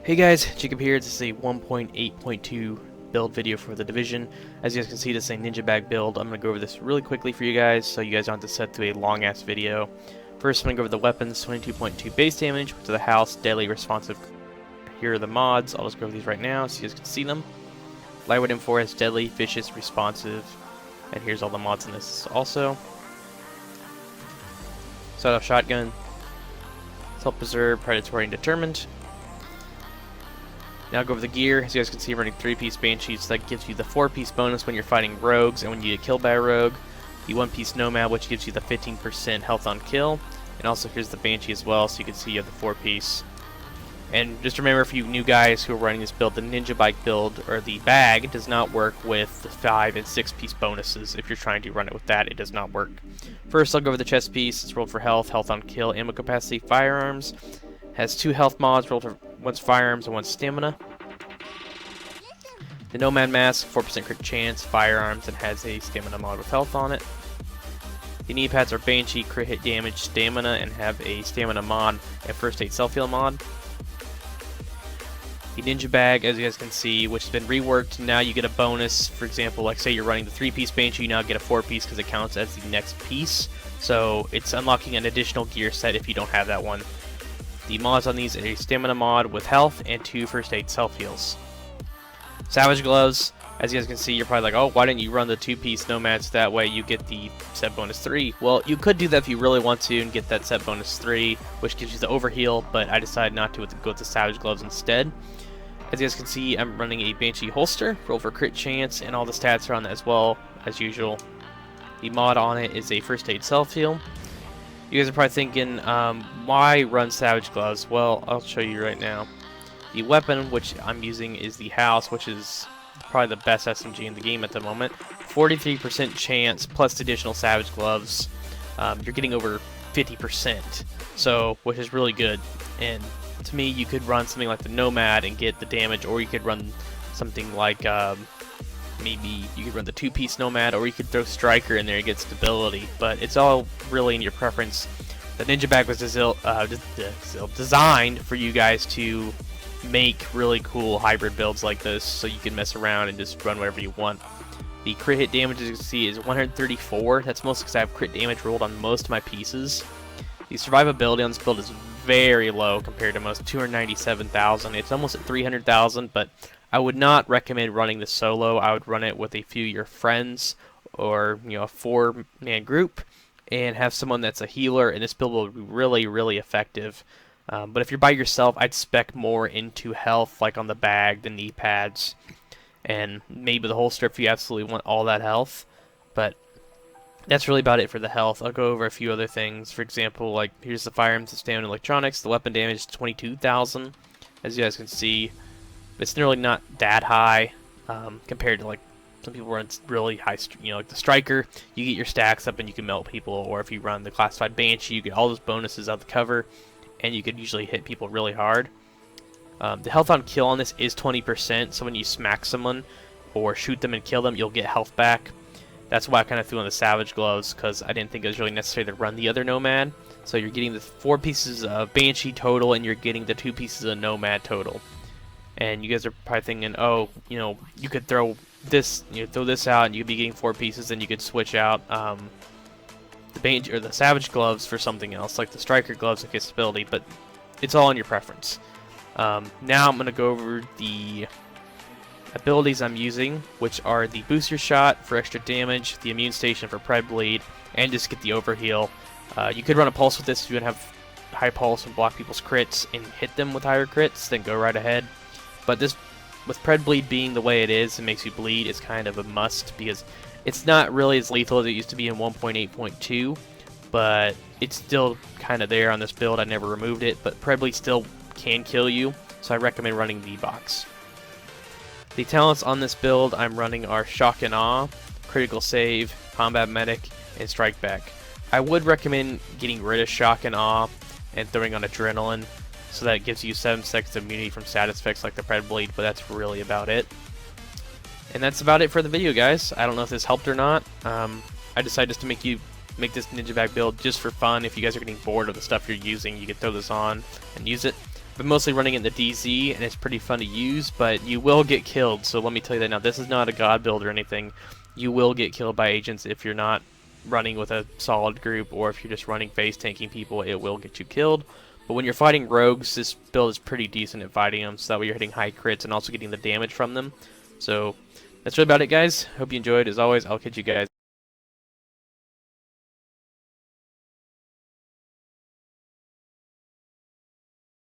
Hey guys, Jacob here. This is a 1.8.2 build video for the Division. As you guys can see, this is a ninja bag build. I'm going to go over this really quickly for you guys so you guys don't have to sit through a long ass video. First, I'm going to go over the weapons. 22.2 base damage to the house, deadly, responsive. Here are the mods. I'll just go over these right now so you guys can see them. Lightweight M4 has deadly, vicious, responsive, and here's all the mods in this also. Sawed-off shotgun, self-preserve, predatory, and determined. Now go over the gear. As you guys can see, I'm running 3-piece Banshee, so that gives you the 4-piece bonus when you're fighting rogues and when you get killed by a rogue. The 1-piece Nomad, which gives you the 15% health on kill. And also here's the Banshee as well, so you can see you have the 4-piece. And just remember, for you new guys who are running this build, the Ninja Bike build, or the bag, does not work with the 5- and 6-piece bonuses. If you're trying to run it with that, it does not work. First, I'll go over the chest piece. It's rolled for health, health on kill, ammo capacity, firearms. Has 2 health mods, rolled for one's firearms and one's stamina. The Nomad Mask, 4% crit chance, firearms, and has a stamina mod with health on it. The knee pads are Banshee, crit hit damage, stamina, and have a stamina mod and first aid self-heal mod. The Ninja Bag, as you guys can see, which has been reworked, now you get a bonus. For example, like say you're running the 3-piece Banshee, you now get a 4-piece because it counts as the next piece. So it's unlocking an additional gear set if you don't have that one. The mods on these are a stamina mod with health and 2 first aid self-heals. Savage Gloves, as you guys can see, you're probably like, oh, why didn't you run the 2-piece Nomads? That way you get the set bonus 3. Well, you could do that if you really want to and get that set bonus 3, which gives you the overheal, but I decided not to go with the Savage Gloves instead. As you guys can see, I'm running a Banshee holster, roll for crit chance, and all the stats are on that as well, as usual. The mod on it is a first aid self-heal. You guys are probably thinking, why run Savage Gloves? Well, I'll show you right now. The weapon, which I'm using, is the House, which is probably the best SMG in the game at the moment. 43% chance, plus additional Savage Gloves. You're getting over 50%, so which is really good. And to me, you could run something like the Nomad and get the damage, or you could run something like maybe you could run the 2-piece Nomad, or you could throw Striker in there and get stability. But it's all really in your preference. The Ninja Bag was designed for you guys to make really cool hybrid builds like this, so you can mess around and just run whatever you want. The crit hit damage, as you can see, is 134. That's mostly because I have crit damage rolled on most of my pieces. The survivability on this build is very low compared to most, 297,000. It's almost at 300,000, but I would not recommend running this solo. I would run it with a few of your friends, or a 4-man group, and have someone that's a healer, and this build will be really, really effective. But if you're by yourself, I'd spec more into health, like on the bag, the knee pads, and maybe the holster if you absolutely want all that health. But that's really about it for the health. I'll go over a few other things. For example, like here's the firearms, the stamina, electronics. The weapon damage is 22,000, as you guys can see. It's nearly not that high compared to like some people run really high. Like the Striker, you get your stacks up and you can melt people. Or if you run the classified Banshee, you get all those bonuses out the cover, and you could usually hit people really hard. The health on kill on this is 20%, so when you smack someone or shoot them and kill them, you'll get health back. That's why I kind of threw on the Savage Gloves, because I didn't think it was really necessary to run the other Nomad. So you're getting the 4 pieces of Banshee total, and you're getting the 2 pieces of Nomad total. And you guys are probably thinking, oh, you could throw this, throw this out, and you'd be getting 4 pieces, and you could switch out the Savage Gloves for something else, like the Striker Gloves and stability, but it's all in your preference. Now I'm going to go over the abilities I'm using, which are the Booster Shot for extra damage, the Immune Station for Pred Bleed, and just get the overheal. You could run a Pulse with this if you want to have high Pulse and block people's crits and hit them with higher crits, then go right ahead. But this, with Pred Bleed being the way it is, it makes you bleed, it's kind of a must, because it's not really as lethal as it used to be in 1.8.2, but it's still kind of there on this build. I never removed it, but Pred Bleed still can kill you, so I recommend running the box. The talents on this build I'm running are Shock and Awe, Critical Save, Combat Medic, and Strike Back. I would recommend getting rid of Shock and Awe and throwing on Adrenaline, so that gives you 7 seconds of immunity from status effects like the Pred Bleed, but that's really about it. And that's about it for the video, guys. I don't know if this helped or not. I decided just to make this Ninja Bag build just for fun. If you guys are getting bored of the stuff you're using, you can throw this on and use it. been mostly running it in the DZ, and it's pretty fun to use, but you will get killed, so let me tell you that now. This is not a god build or anything. You will get killed by agents if you're not running with a solid group, or if you're just running face tanking people, it will get you killed. But when you're fighting rogues, this build is pretty decent at fighting them, so that way you're hitting high crits and also getting the damage from them. So that's really about it, guys. Hope you enjoyed. As always, I'll catch you guys